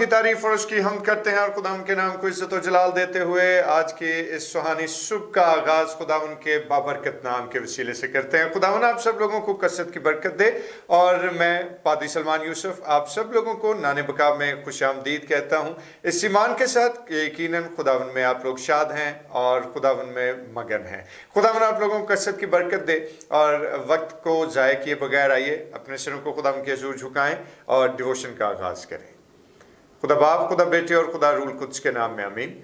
की तारीफ और उसकी हमद करते हैं और खुदावन के नाम को इज्जत और जलाल देते हुए आज के इस सुहानी सुबह का आगाज खुदावन के बाबरकत नाम के वसीले से करते हैं। खुदावन आप सब लोगों को कसरत की बरकत दे और मैं पादरी सलमान यूसुफ आप सब लोगों को नान-ए-बक़्क़ा में खुशामदीद कहता हूँ। इस ईमान के साथ कि यकीनन खुदावन में आप लोग शाद हैं और खुदावन में मगन हैं। खुदावन आप लोगों को कसरत की बरकत दे और वक्त को ज़ाय किए बगैर आइए अपने सिरों को खुदावन के हुज़ूर झुकाएं और डिवोशन का आगाज़ करें। खुदा बाप, खुदा बेटे और खुदा रूल कुद्स के नाम में आमीन।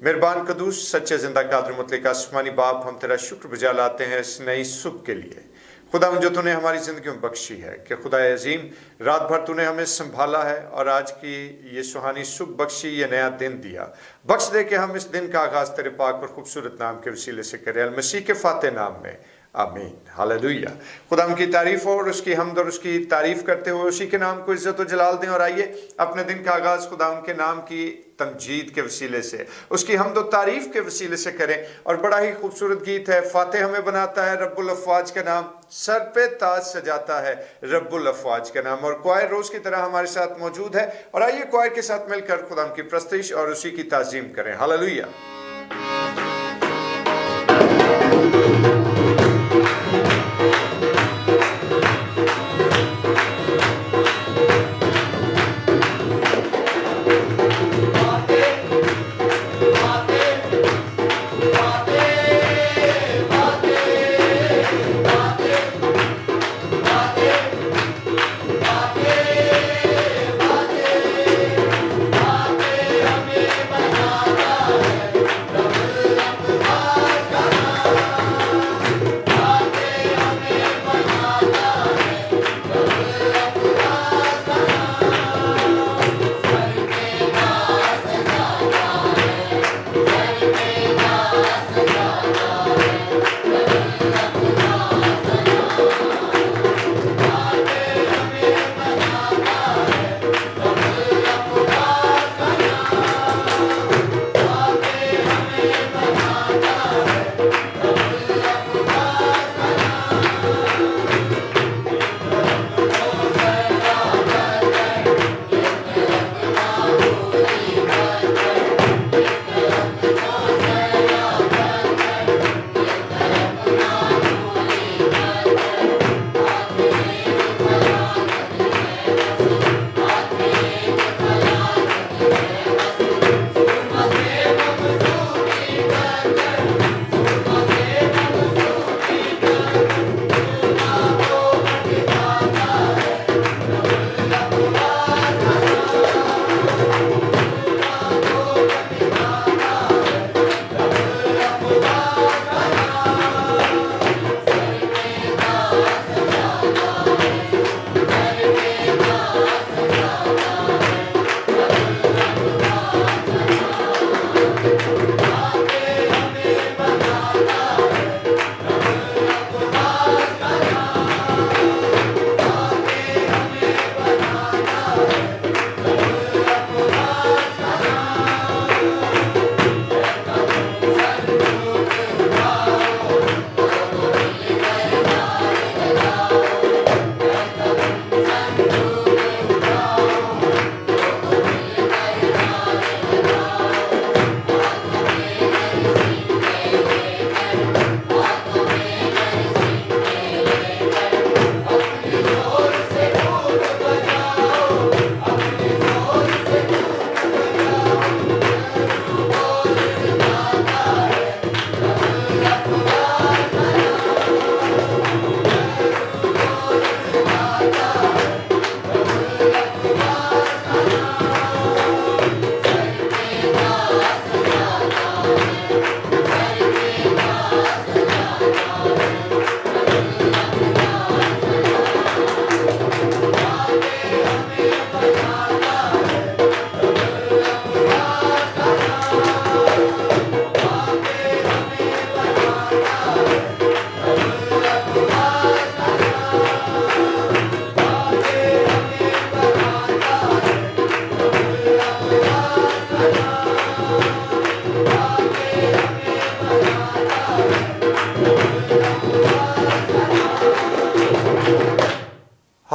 मेहरबान कदूस सच्चे जिंदा कादर मुतलक आसमानी बाप, हम तेरा शुक्र बजा लाते हैं इस नई सुबह के लिए। खुदा जो तूने हमारी ज़िंदगी में बख्शी है कि खुदा अजीम रात भर तूने हमें संभाला है और आज की ये सुहानी सुबह बख्शी, ये नया दिन दिया। बख्श दे कि हम इस दिन का आगाज़ तेरे पाक और खूबसूरत नाम के वसीले से करें, अल मसीह के फाते नाम में, आमीन, हालेलुया। खुदा की तारीफ और उसकी हमद और उसकी तारीफ करते हुए उसी के नाम को इज्जत और जलाल दें और आइए अपने दिन का आगाज़ खुदा के नाम की तमजीद के वसीले से, उसकी हमद और तारीफ के वसीले से करें। और बड़ा ही खूबसूरत गीत है, फाते हमें बनाता है रब्बुल अफ़वाज का नाम, सर पे ताज सजाता है रब्बुल अफ़वाज का नाम। और क्वायर रोज़ की तरह हमारे साथ मौजूद है और आइए क्वायर के साथ मिलकर खुदा की प्रस्तुति और उसी की ताज़ीम करें। हालेलुया।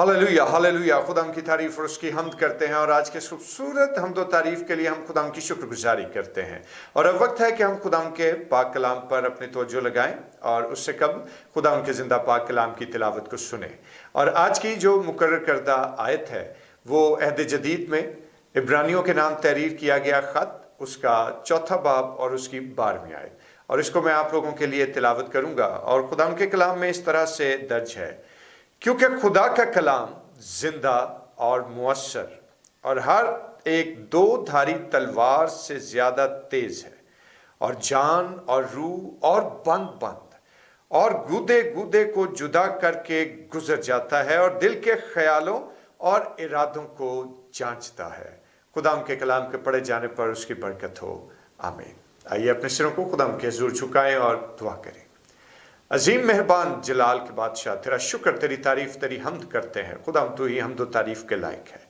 Hallelujah hallelujah. खुदाम की तारीफ और उसकी हम्द करते हैं, और आज के खूबसूरत हम्द और तारीफ के लिए हम खुदाम की शुक्रगुजारी करते हैं। और अब वक्त है कि हम खुदाम के पाक कलाम पर अपनी तवज्जो लगाएं और उससे कब खुदाम के जिंदा पाक कलाम की तिलावत को सुने। और आज की जो मुकर्रर करदा आयत है वो अहद जदीद में इब्रानियों के नाम तहरीर किया गया ख़त, उसका 4 बाब और उसकी 12वीं आयत, और इसको मैं आप लोगों के लिए तिलावत करूंगा। और खुदाम के कलाम में इस तरह से दर्ज है, क्योंकि खुदा का कलाम जिंदा और मुअस्सर और हर एक 2 धारी तलवार से ज्यादा तेज है, और जान और रूह और बंद और गूदे गूदे को जुदा करके गुजर जाता है, और दिल के ख्यालों और इरादों को जांचता है। खुदाम के कलाम के पढ़े जाने पर उसकी बरकत हो, आमीन। आइए अपने सिरों को खुदाम के हुजूर झुकाएं और दुआ करें। अजीम मेहरबान जलाल के बादशाह, तेरा शुक्र, तेरी तारीफ, तेरी हम्द करते हैं। खुदाम तू ही हम्द और तारीफ के लायक है।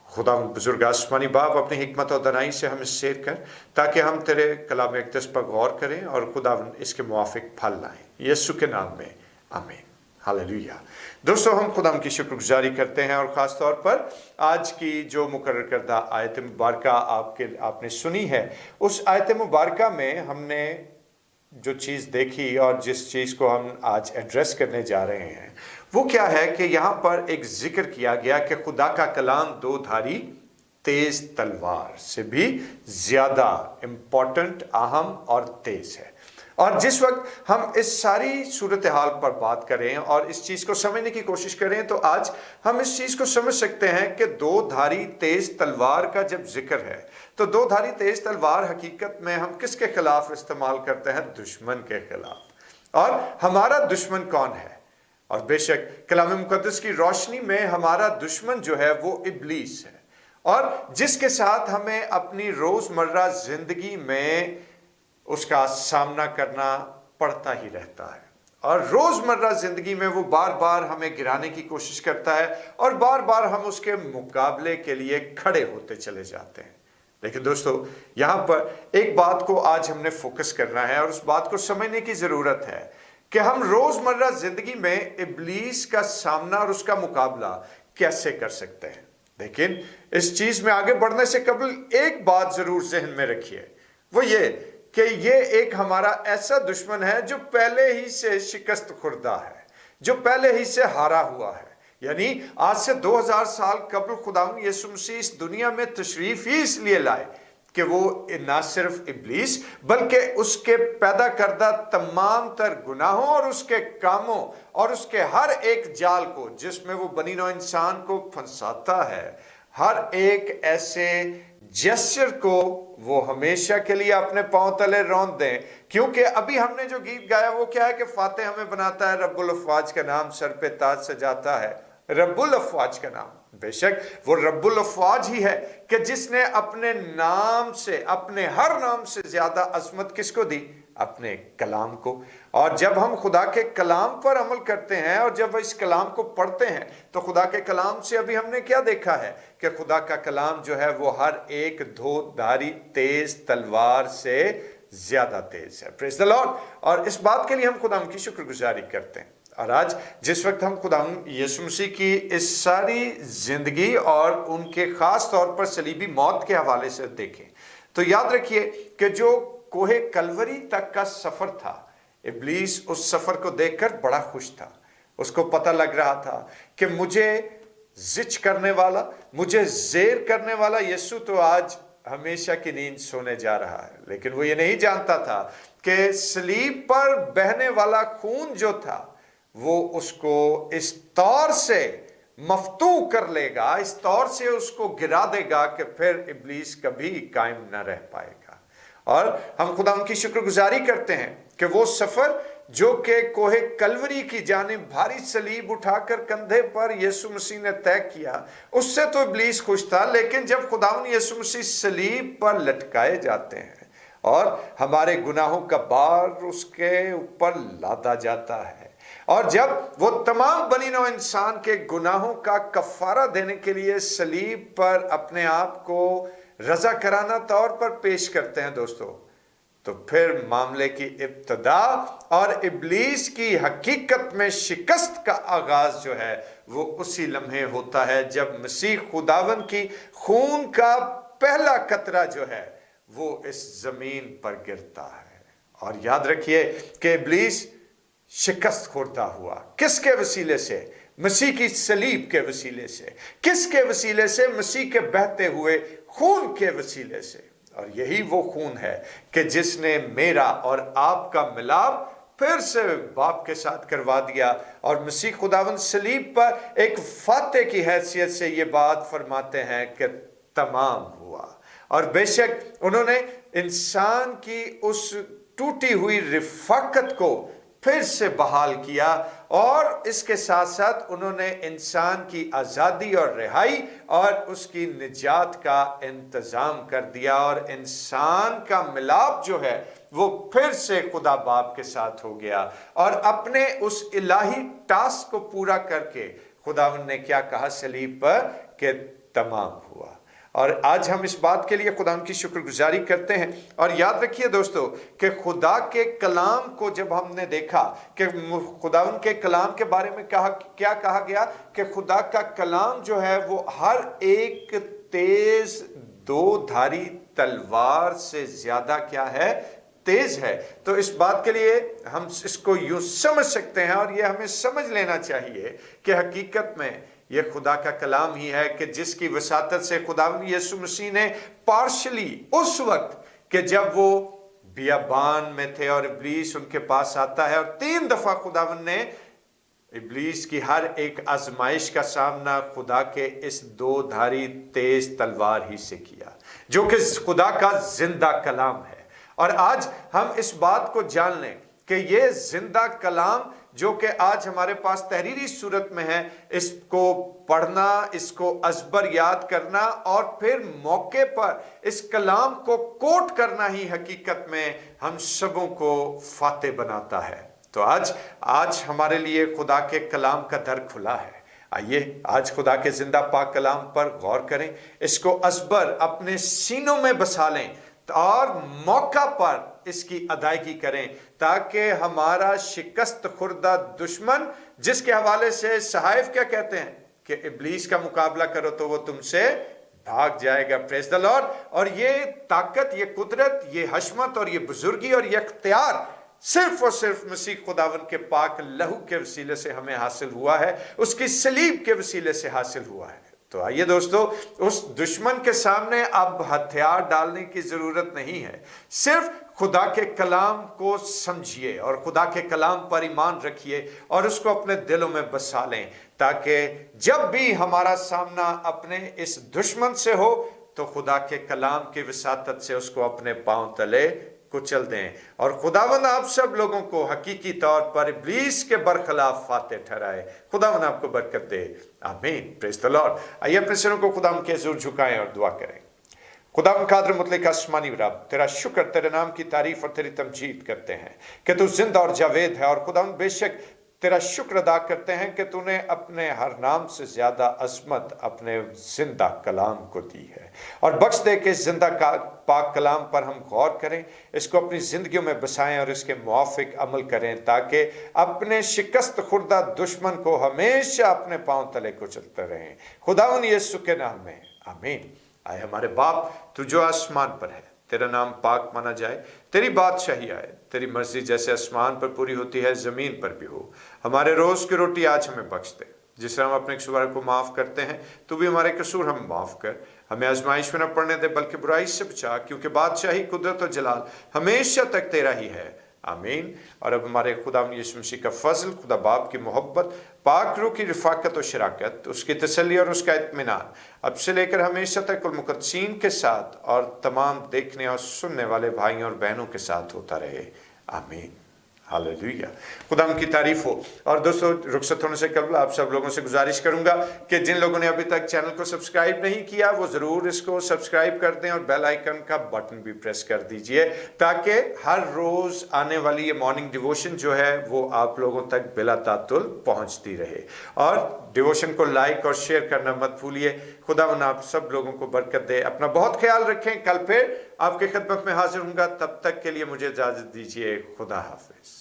खुदाम बुजुर्ग आसमानी बाप, अपनी हिकमत और दनाई से हमें शेर कर, ताकि हम तेरे कलाम अक़दस पर गौर करें और खुदा इसके मुआफिक फल लाएं। यीशु के नाम में आमीन। हालेलुया। दोस्तों, हम खुदाम की शुक्रगुजारी करते हैं, और ख़ास तौर पर आज की जो मुकर्रर करदा आयत मुबारका आपने सुनी है, उस आयत मुबारका में हमने जो चीज़ देखी और जिस चीज़ को हम आज एड्रेस करने जा रहे हैं वो क्या है कि यहाँ पर एक जिक्र किया गया कि खुदा का कलाम 2 धारी तेज तलवार से भी ज़्यादा इम्पोर्टेंट, अहम और तेज है। और जिस वक्त हम इस सारी सूरत हाल पर बात करें और इस चीज़ को समझने की कोशिश करें, तो आज हम इस चीज़ को समझ सकते हैं कि 2 धारी तेज तलवार का जब जिक्र है, तो 2 धारी तेज तलवार हकीकत में हम किसके खिलाफ इस्तेमाल करते हैं? दुश्मन के खिलाफ। और हमारा दुश्मन कौन है? और बेशक कलाम मुकद्दस की रोशनी में हमारा दुश्मन जो है वो इब्लीस है, और जिसके साथ हमें अपनी रोज़मर्रा ज़िंदगी में उसका सामना करना पड़ता ही रहता है। और रोज़मर्रा ज़िंदगी में वो बार बार हमें गिराने की कोशिश करता है, और बार बार हम उसके मुकाबले के लिए खड़े होते चले जाते हैं। लेकिन दोस्तों, यहाँ पर एक बात को आज हमने फोकस करना है, और उस बात को समझने की ज़रूरत है कि हम रोज़मर्रा ज़िंदगी में इब्लीस का सामना और उसका मुकाबला कैसे कर सकते हैं। लेकिन इस चीज़ में आगे बढ़ने से कबल एक बात ज़रूर ज़हन में रखिए, वो ये कि ये एक हमारा ऐसा दुश्मन है जो पहले ही से शिकस्त खुर्दा है, जो पहले ही से हारा हुआ है। यानी आज से 2000 साल कबल खुदावंद यीशु मसीह इस दुनिया में तशरीफ ही इसलिए लाए कि वो ना सिर्फ इब्लीस बल्कि उसके पैदा करदा तमाम तर गुनाहों और उसके कामों और उसके हर एक जाल को जिसमें वो बनी नौ इंसान को फंसाता है, हर एक ऐसे जेस्चर को वो हमेशा के लिए अपने पांव तले रौंद दें। क्योंकि अभी हमने जो गीत गाया वो क्या है कि फाते हमें बनाता है, रब्बुल अफ़वाज का नाम सर पे ताज सजाता है। रब्बुल अफ़वाज का नाम, बेशक वो रब्बुल अफ़वाज ही है कि जिसने अपने नाम से, अपने हर नाम से ज्यादा अजमत किसको दी? अपने कलाम को। और जब हम खुदा के कलाम पर अमल करते हैं और जब इस कलाम को पढ़ते हैं, तो खुदा के कलाम से अभी हमने क्या देखा है कि खुदा का कलाम जो है वो हर एक 2 धारी तेज तलवार से ज्यादा तेज है। Praise the Lord. और इस बात के लिए हम खुदा की शुक्रगुजारी करते हैं। और आज जिस वक्त हम खुदा यीशु मसीह की इस सारी जिंदगी और उनके खास तौर पर सलीबी मौत के हवाले से देखें, तो याद रखिए कि जो कोहे कलवरी तक का सफर था, इब्लीस उस सफर को देखकर बड़ा खुश था। उसको पता लग रहा था कि मुझे जिच करने वाला, मुझे जेर करने वाला यीशु तो आज हमेशा की नींद सोने जा रहा है। लेकिन वो ये नहीं जानता था कि सलीब पर बहने वाला खून जो था वो उसको इस तौर से मफ्तू कर लेगा, इस तौर से उसको गिरा देगा कि फिर इब्लीस कभी कायम न रह पाएगा। और हम खुदा उनकी शुक्रगुजारी करते हैं कि वो सफर जो कि कोहे कलवरी की जानिब भारी सलीब उठाकर कंधे पर यीशु मसीह ने तय किया, उससे तो इब्लीस खुश था। लेकिन जब खुदावंद यीशु मसीह सलीब पर लटकाए जाते हैं और हमारे गुनाहों का बार उसके ऊपर लादा जाता है, और जब वो तमाम बनी नौ इंसान के गुनाहों का कफारा देने के लिए सलीब पर अपने आप को रजा कराना तौर पर पेश करते हैं दोस्तों, तो फिर मामले की इब्तदा और इब्लीस की हकीकत में शिकस्त का आगाज जो है वो उसी लम्हे होता है जब मसीह खुदावन की खून का पहला कतरा जो है वो इस जमीन पर गिरता है। और याद रखिए कि इब्लीस शिकस्त खोरता हुआ किसके वसीले से? मसीह की सलीब के वसीले से। किसके वसीले से? मसीह के बहते हुए खून के वसीले से। और यही वो खून है कि जिसने मेरा और आपका मिलाप फिर से बाप के साथ करवा दिया। और मसीह खुदावंद सलीब पर एक फाते की हैसियत से ये बात फरमाते हैं कि तमाम हुआ। और बेशक उन्होंने इंसान की उस टूटी हुई रिफाकत को फिर से बहाल किया और इसके साथ साथ उन्होंने इंसान की आज़ादी और रिहाई और उसकी निजात का इंतज़ाम कर दिया। और इंसान का मिलाप जो है वो फिर से खुदा बाप के साथ हो गया। और अपने उस इलाही टास्क को पूरा करके खुदावंद ने क्या कहा सलीब पर? कि तमाम हुआ। और आज हम इस बात के लिए खुदा की शुक्रगुजारी करते हैं। और याद रखिए दोस्तों कि खुदा के कलाम को जब हमने देखा कि खुदावंद के कलाम के बारे में क्या कहा गया कि खुदा का कलाम जो है वो हर एक तेज दो धारी तलवार से ज्यादा क्या है? तेज है। तो इस बात के लिए हम इसको यूं समझ सकते हैं और ये हमें समझ लेना चाहिए कि हकीकत में ये खुदा का कलाम ही है कि जिसकी वसातत से खुदावंद यीशु मसीह ने पार्शली उस वक्त कि जब वो बियाबान में थे और इब्लीस उनके पास आता है और 3 दफा खुदावंद ने इब्लीस की हर एक आजमाइश का सामना खुदा के इस 2 धारी तेज तलवार ही से किया जो कि खुदा का जिंदा कलाम है। और आज हम इस बात को जान लें कि ये जिंदा कलाम जो कि आज हमारे पास तहरीरी सूरत में है, इसको पढ़ना, इसको अजबर याद करना और फिर मौके पर इस कलाम को कोट करना ही हकीकत में हम सबों को फाते बनाता है। तो आज हमारे लिए खुदा के कलाम का दर खुला है। आइए आज खुदा के जिंदा पाक कलाम पर गौर करें, इसको अजबर अपने सीनों में बसा लें और मौका पर इसकी अदायगी करें ताकि हमारा शिकस्त खुर्दा दुश्मन, जिसके हवाले से सहाइफ क्या कहते हैं कि इब्लीस का मुकाबला करो तो वो तुमसे भाग जाएगा। Praise the Lord. और ये ताकत, ये कुदरत, ये हशमत और ये बुजुर्गी और ये इख्तियार सिर्फ और सिर्फ मसीह खुदावन के पाक लहू के वसीले से हमें हासिल हुआ है, उसकी सलीब के वसीले से हासिल हुआ है। तो आइए दोस्तों, उस दुश्मन के सामने अब हथियार डालने की जरूरत नहीं है, सिर्फ खुदा के कलाम को समझिए और खुदा के कलाम पर ईमान रखिए और उसको अपने दिलों में बसा लें ताकि जब भी हमारा सामना अपने इस दुश्मन से हो तो खुदा के कलाम की विसातत से उसको अपने पांव तले कुचल दें। और खुदावंद आप सब लोगों को हकीकी तौर पर इब्लीस के बरखिलाफ फाते ठहराए। खुदावंद आपको बरकत दे। आमीन। Praise the Lord. आइए अपने सिरों को खुदावंद के हुजूर झुकाएं और दुआ करें। खुदावंद कादर मुतलक आसमानी रब, तेरा शुक्र, तेरे नाम की तारीफ और तेरी तमजीद करते हैं कि तू जिंदा और जावेद है। और खुदावंद बेशक तेरा शुक्र अदा करते हैं कि तूने अपने हर नाम से ज्यादा अजमत अपने जिंदा कलाम को दी है। और बख्श दे के जिंदा पाक कलाम पर हम गौर करें, इसको अपनी जिंदगियों में बसाएं और इसके मुआफिक अमल करें ताकि अपने शिकस्त खुर्दा दुश्मन को हमेशा अपने पांव तले कुचलते रहें। खुदावंद यीशु के नाम में आमीन। आए हमारे बाप, तू जो आसमान पर है, तेरा नाम पाक माना जाए, तेरी बादशाही आए, तेरी मर्जी जैसे आसमान पर पूरी होती है ज़मीन पर भी हो। हमारे रोज़ की रोटी आज हमें बख्श दे, जिस तरह हम अपने कसूर को माफ़ करते हैं, तू भी हमारे कसूर हम माफ़ कर। हमें आजमाइश में न पड़ने दे बल्कि बुराई से बचा, क्योंकि बादशाही, कुदरत और जलाल हमेशा तक तेरा ही है। आमीन। और अब हमारे खुदा यीशु मसीह का फजल, खुदा बाप की मोहब्बत, पाक रूह की रिफाकत और शराकत, उसकी तसल्ली और उसका इत्मीनान अब से लेकर हमेशा तक कुल मुकद्दसीन के साथ और तमाम देखने और सुनने वाले भाइयों और बहनों के साथ होता रहे। आमीन। हालेलुया, खुदा उनकी तारीफ हो। और दोस्तों, रुखसत होने से कबल आप सब लोगों से गुजारिश करूंगा कि जिन लोगों ने अभी तक चैनल को सब्सक्राइब नहीं किया वो ज़रूर इसको सब्सक्राइब कर दें और बेल आइकन का बटन भी प्रेस कर दीजिए, ताकि हर रोज़ आने वाली ये मॉर्निंग डिवोशन जो है वो आप लोगों तक बिला तातुल पहुंचती रहे। और डिवोशन को लाइक और शेयर करना मत भूलिए। खुदा आप सब लोगों को बरकत दे। अपना बहुत ख्याल रखें। कल फिर आपके खिदमत में हाजिर हूँगा, तब तक के लिए मुझे इजाज़त दीजिए। खुदा हाफिज।